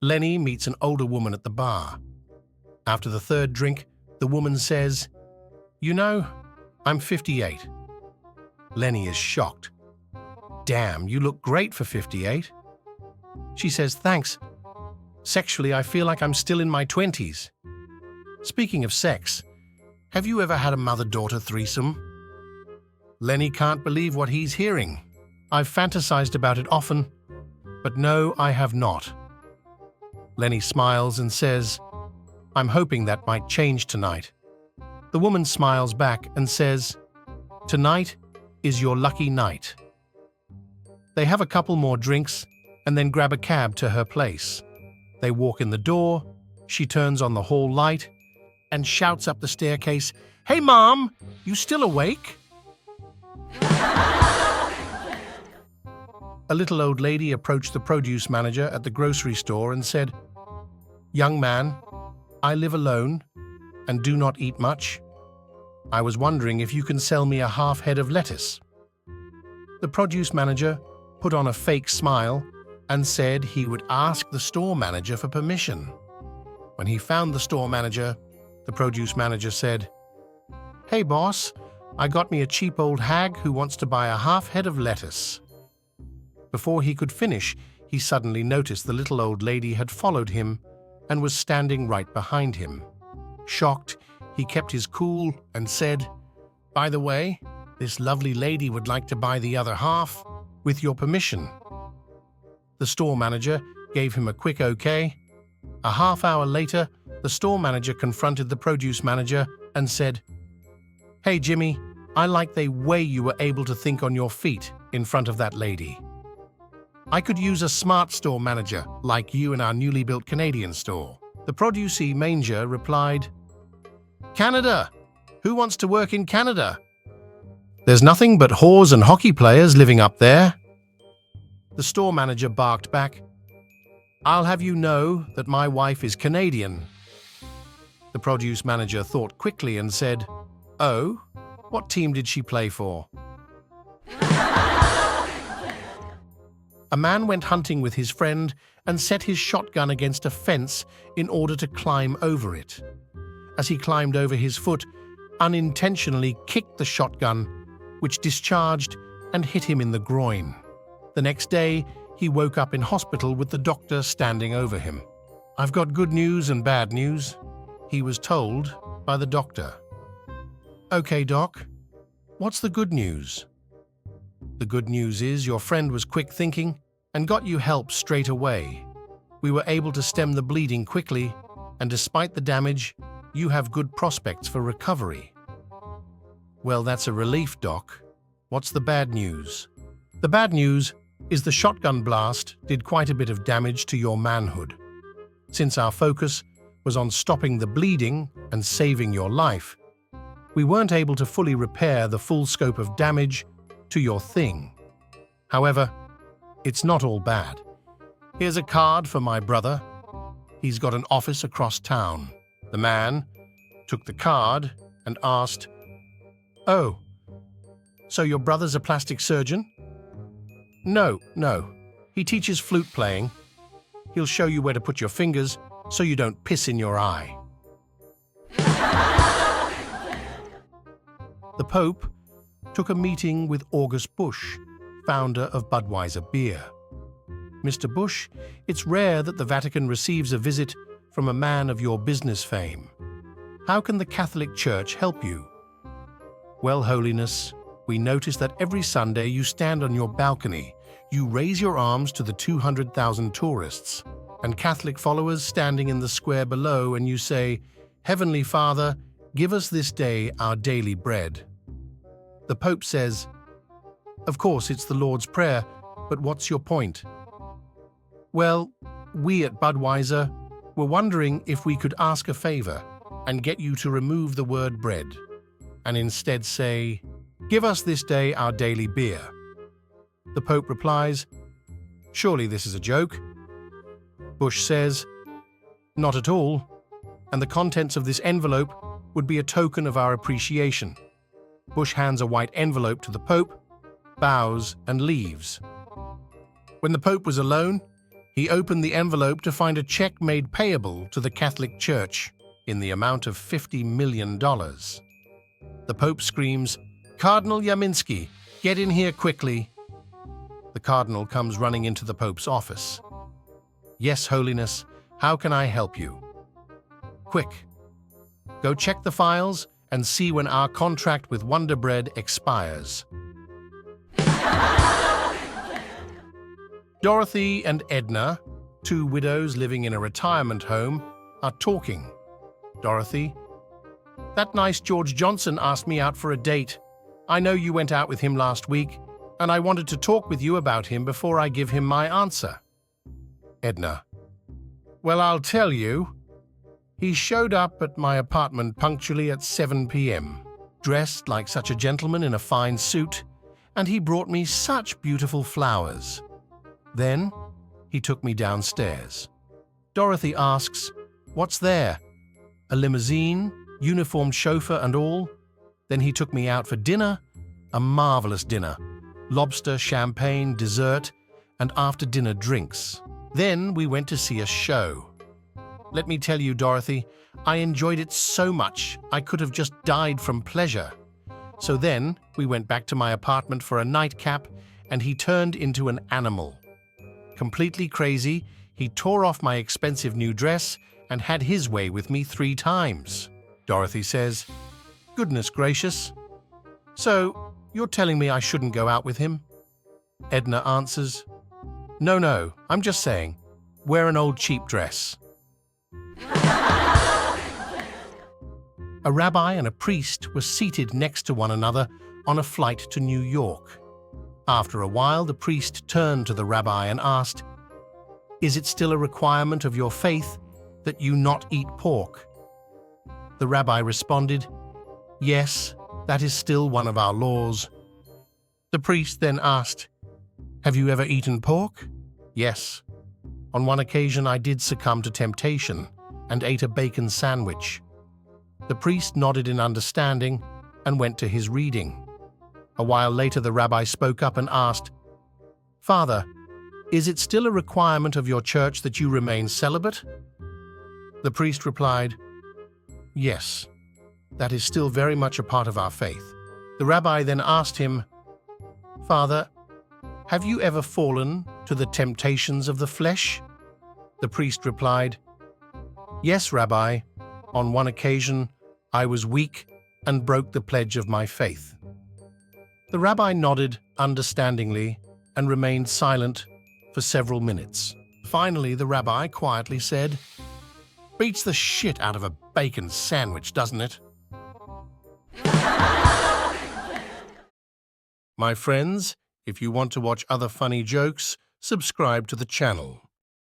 Lenny meets an older woman at the bar. After the third drink, the woman says, "You know, I'm 58. Lenny is shocked. "Damn, you look great for 58. She says, "Thanks. Sexually, I feel like I'm still in my 20s. Speaking of sex, have you ever had a mother-daughter threesome? Lenny can't believe what he's hearing. I've fantasized about it often, but no, I have not. Lenny smiles and says, "I'm hoping that might change tonight." The woman smiles back and says, "Tonight is your lucky night." They have a couple more drinks and then grab a cab to her place. They walk in the door, she turns on the hall light and shouts up the staircase, "Hey Mom, you still awake?" A little old lady approached the produce manager at the grocery store and said, "Young man, I live alone and do not eat much. I was wondering if you can sell me a half head of lettuce." The produce manager put on a fake smile and said he would ask the store manager for permission. When he found the store manager, the produce manager said, "Hey boss, I got me a cheap old hag who wants to buy a half head of lettuce." Before he could finish, he suddenly noticed the little old lady had followed him and was standing right behind him. Shocked, he kept his cool and said, "By the way, this lovely lady would like to buy the other half, with your permission." The store manager gave him a quick okay. A half hour later, the store manager confronted the produce manager and said, "Hey Jimmy, I like the way you were able to think on your feet in front of that lady. I could use a smart store manager like you in our newly built Canadian store." The producee manger replied, "Canada! Who wants to work in Canada? There's nothing but whores and hockey players living up there." The store manager barked back, "I'll have you know that my wife is Canadian." The produce manager thought quickly and said, "Oh, what team did she play for?" A man went hunting with his friend and set his shotgun against a fence in order to climb over it. As he climbed over, his foot unintentionally kicked the shotgun, which discharged and hit him in the groin. The next day, he woke up in hospital with the doctor standing over him. "I've got good news and bad news," he was told by the doctor. "Okay, doc, what's the good news?" "The good news is your friend was quick thinking and got you help straight away. We were able to stem the bleeding quickly, and despite the damage, you have good prospects for recovery." "Well, that's a relief, doc. What's the bad news?" "The bad news is the shotgun blast did quite a bit of damage to your manhood. Since our focus was on stopping the bleeding and saving your life, we weren't able to fully repair the full scope of damage to your thing. However, it's not all bad. Here's a card for my brother. He's got an office across town." The man took the card and asked, "Oh, so your brother's a plastic surgeon?" No. He teaches flute playing. He'll show you where to put your fingers so you don't piss in your eye." The Pope took a meeting with August Busch, founder of Budweiser beer. "Mr. Busch, it's rare that the Vatican receives a visit from a man of your business fame. How can the Catholic Church help you?" "Well, Holiness, we notice that every Sunday you stand on your balcony, you raise your arms to the 200,000 tourists and Catholic followers standing in the square below, and you say, 'Heavenly Father, give us this day our daily bread.'" The Pope says, "Of course, it's the Lord's Prayer, but what's your point?" "Well, we at Budweiser were wondering if we could ask a favor and get you to remove the word bread and instead say, 'Give us this day our daily beer.'" The Pope replies, "Surely this is a joke." Busch says, "Not at all, and the contents of this envelope would be a token of our appreciation." Busch hands a white envelope to the Pope, bows, and leaves. When the Pope was alone, He opened the envelope to find a check made payable to the Catholic Church in the amount of $50 million. The Pope screams, "Cardinal Yaminsky, get in here quickly." The Cardinal comes running into the Pope's office. "Yes, Holiness, how can I help you?" "Quick, go check the files and see when our contract with Wonder Bread expires." Dorothy and Edna, two widows living in a retirement home, are talking. Dorothy: "That nice George Johnson asked me out for a date. I know you went out with him last week, and I wanted to talk with you about him before I give him my answer." Edna: "Well, I'll tell you. He showed up at my apartment punctually at 7 p.m., dressed like such a gentleman in a fine suit, and he brought me such beautiful flowers. Then he took me downstairs." Dorothy asks, "What's there? A limousine, uniformed chauffeur and all? Then he took me out for dinner, a marvelous dinner, lobster, champagne, dessert, and after dinner drinks. Then we went to see a show. Let me tell you, Dorothy, I enjoyed it so much I could have just died from pleasure. So then we went back to my apartment for a nightcap, and he turned into an animal. Completely crazy, he tore off my expensive new dress and had his way with me 3 times. Dorothy says, "Goodness gracious. So, you're telling me I shouldn't go out with him?" Edna answers, No, I'm just saying, wear an old cheap dress." A rabbi and a priest were seated next to one another on a flight to New York. After a while, the priest turned to the rabbi and asked, "Is it still a requirement of your faith that you not eat pork?" The rabbi responded, "Yes, that is still one of our laws." The priest then asked, "Have you ever eaten pork?" "Yes. On one occasion I did succumb to temptation and ate a bacon sandwich." The priest nodded in understanding and went to his reading. A while later the rabbi spoke up and asked, "Father, is it still a requirement of your church that you remain celibate?" The priest replied, "Yes, that is still very much a part of our faith." The rabbi then asked him, "Father, have you ever fallen to the temptations of the flesh?" The priest replied, "Yes, Rabbi. On one occasion, I was weak and broke the pledge of my faith." The rabbi nodded understandingly and remained silent for several minutes. Finally, the rabbi quietly said, "Beats the shit out of a bacon sandwich, doesn't it?" My friends, if you want to watch other funny jokes, subscribe to the channel.